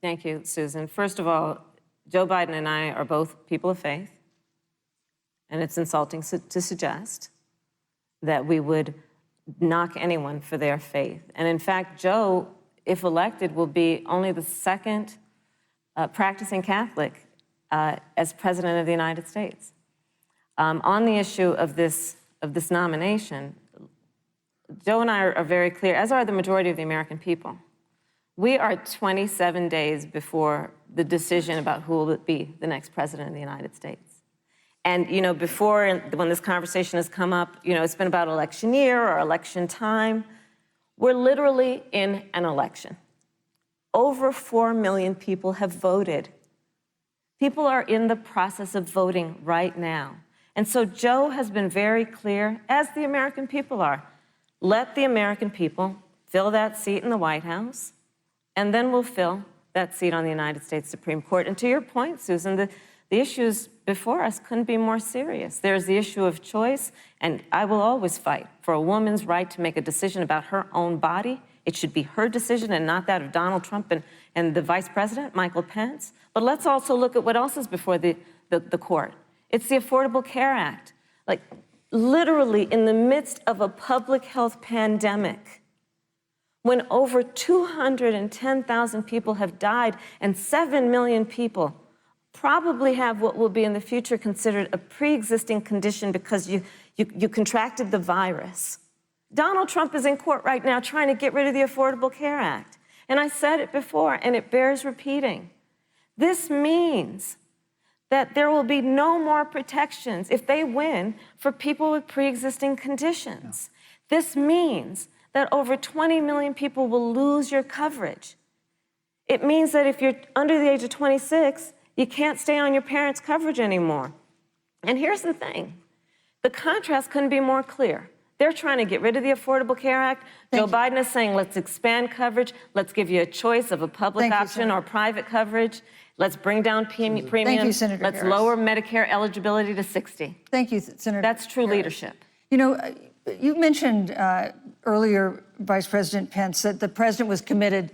Thank you, Susan. First of all, Joe Biden and I are both people of faith, and it's insulting to suggest that we would knock anyone for their faith. And in fact, Joe, if elected, will be only the second practicing Catholic as President of the United States. On the issue of this nomination, Joe and I are very clear, as are the majority of the American people. We are 27 days before the decision about who will be the next president of the United States. And, you know, before, when this conversation has come up, you know, it's been about election year or election time. We're literally in an election. Over 4 million people have voted. People are in the process of voting right now. And so Joe has been very clear, as the American people are. Let the American people fill that seat in the White House, and then we'll fill that seat on the United States Supreme Court. And to your point, Susan, the issues before us couldn't be more serious. There's the issue of choice, and I will always fight for a woman's right to make a decision about her own body. It should be her decision and not that of Donald Trump and the Vice President, Michael Pence. But let's also look at what else is before the court. It's the Affordable Care Act. Like, literally in the midst of a public health pandemic, when over 210,000 people have died and 7 million people probably have what will be in the future considered a pre-existing condition because you contracted the virus. Donald Trump is in court right now trying to get rid of the Affordable Care Act. And I said it before, and it bears repeating. This means that there will be no more protections if they win for people with pre-existing conditions. No. This means that over 20 million people will lose your coverage. It means that if you're under the age of 26, you can't stay on your parents' coverage anymore. And here's the thing. The contrast couldn't be more clear. They're trying to get rid of the Affordable Care Act. Joe Biden is saying, let's expand coverage. Let's give you a choice of a public option or private coverage. Let's bring down premiums. Thank you, Senator Let's Harris. lower Medicare eligibility to 60. Thank you, Senator That's true Harris. leadership. You know, you mentioned earlier, Vice President Pence, that the president was committed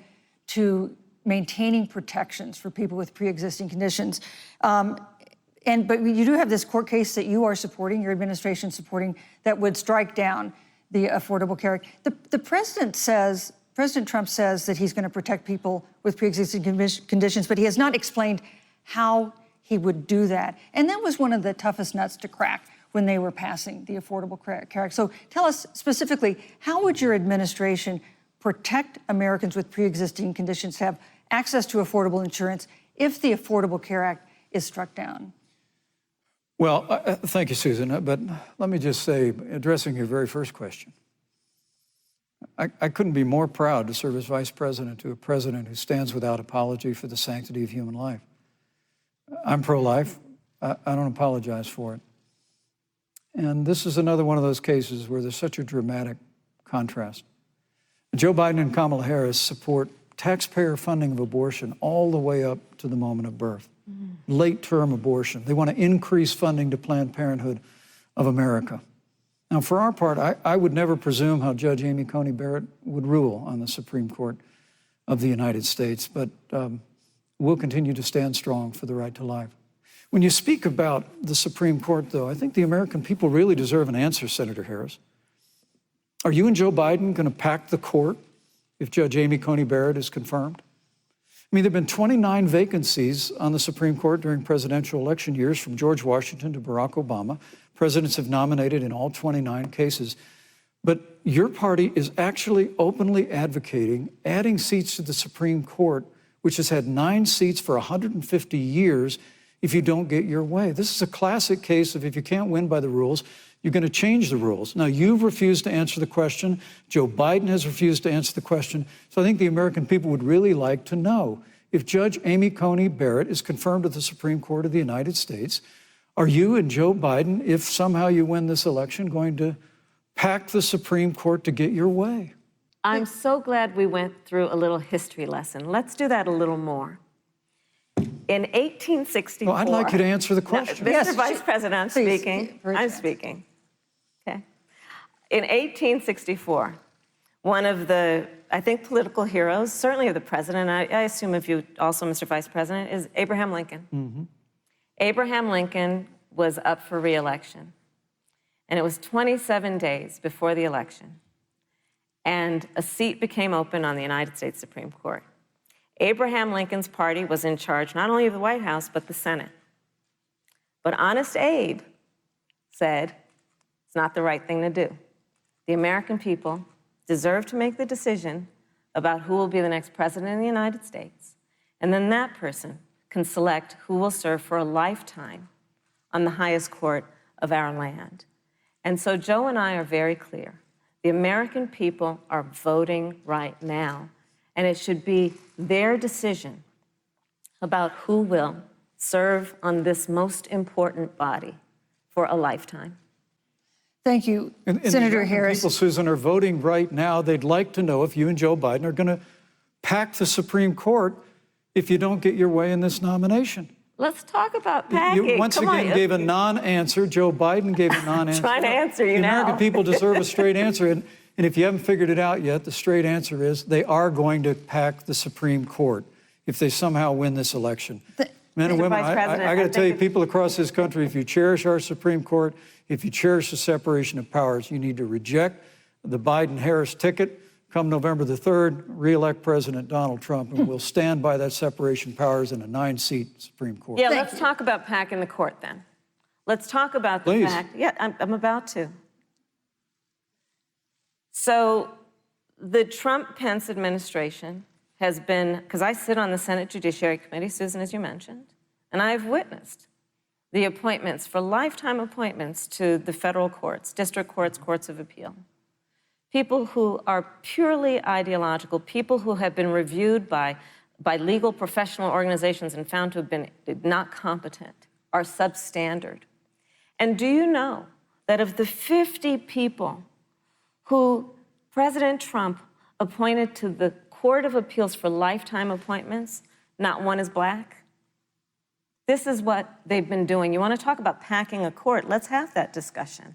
to maintaining protections for people with pre-existing conditions. But you do have this court case that you are supporting, your administration supporting, that would strike down the Affordable Care Act. The president says, President Trump says that he's going to protect people with pre-existing conditions, but he has not explained how he would do that. And that was one of the toughest nuts to crack when they were passing the Affordable Care Act. So tell us specifically, how would your administration protect Americans with pre-existing conditions to have access to affordable insurance if the Affordable Care Act is struck down? Well, thank you, Susan. But let me just say, addressing your very first question, I couldn't be more proud to serve as vice president to a president who stands without apology for the sanctity of human life. I'm pro-life. I don't apologize for it. And this is another one of those cases where there's such a dramatic contrast. Joe Biden and Kamala Harris support taxpayer funding of abortion all the way up to the moment of birth. Late-term abortion. They want to increase funding to Planned Parenthood of America. Now, for our part, I would never presume how Judge Amy Coney Barrett would rule on the Supreme Court of the United States, but we'll continue to stand strong for the right to life. When you speak about the Supreme Court, though, I think the American people really deserve an answer, Senator Harris. Are you and Joe Biden going to pack the court if Judge Amy Coney Barrett is confirmed? I mean, there have been 29 vacancies on the Supreme Court during presidential election years, from George Washington to Barack Obama. Presidents have nominated in all 29 cases. But your party is actually openly advocating adding seats to the Supreme Court, which has had 9 seats for 150 years, if you don't get your way. This is a classic case of if you can't win by the rules, you're going to change the rules. Now, you've refused to answer the question. Joe Biden has refused to answer the question. So I think the American people would really like to know, if Judge Amy Coney Barrett is confirmed to the Supreme Court of the United States, are you and Joe Biden, if somehow you win this election, going to pack the Supreme Court to get your way? I'm so glad we went through a little history lesson. Let's do that a little more. In 1864... Well, I'd like you to answer the question. No, Mr. Vice President, I'm speaking. I'm speaking. Okay. In 1864, one of the, I think, political heroes, certainly of the president, I assume of you also, Mr. Vice President, is Abraham Lincoln. Mm-hmm. Abraham Lincoln was up for re-election, and it was 27 days before the election, and a seat became open on the United States Supreme Court. Abraham Lincoln's party was in charge not only of the White House, but the Senate. But Honest Abe said it's not the right thing to do. The American people deserve to make the decision about who will be the next president of the United States, and then that person can select who will serve for a lifetime on the highest court of our land. And so Joe and I are very clear. The American people are voting right now, and it should be their decision about who will serve on this most important body for a lifetime. Thank you, And Senator the Harris. people, Susan, are voting right now. They'd like to know if you and Joe Biden are going to pack the Supreme Court if you don't get your way in this nomination. Let's talk about packing. You once Come again on. gave a non-answer. Joe Biden gave a non-answer. Trying to answer you the now. American people deserve a straight answer. And if you haven't figured it out yet, the straight answer is they are going to pack the Supreme Court if they somehow win this election. Men and Mr. women, Vice President, I got to I tell you, think people across this country, if you cherish our Supreme Court, if you cherish the separation of powers, you need to reject the Biden-Harris ticket. Come November the 3rd, re-elect President Donald Trump, and we'll stand by that separation of powers in a 9-seat Supreme Court. Yeah, let's talk about packing the court then. Let's talk about the Please. fact. Yeah, I'm about to. So the Trump-Pence administration has been, because I sit on the Senate Judiciary Committee, Susan, as you mentioned, and I've witnessed the appointments for lifetime appointments to the federal courts, district courts, courts of appeal. People who are purely ideological, people who have been reviewed by legal professional organizations and found to have been not competent, are substandard. And do you know that of the 50 people who President Trump appointed to the Court of Appeals for lifetime appointments, not one is black? This is what they've been doing. You want to talk about packing a court? Let's have that discussion.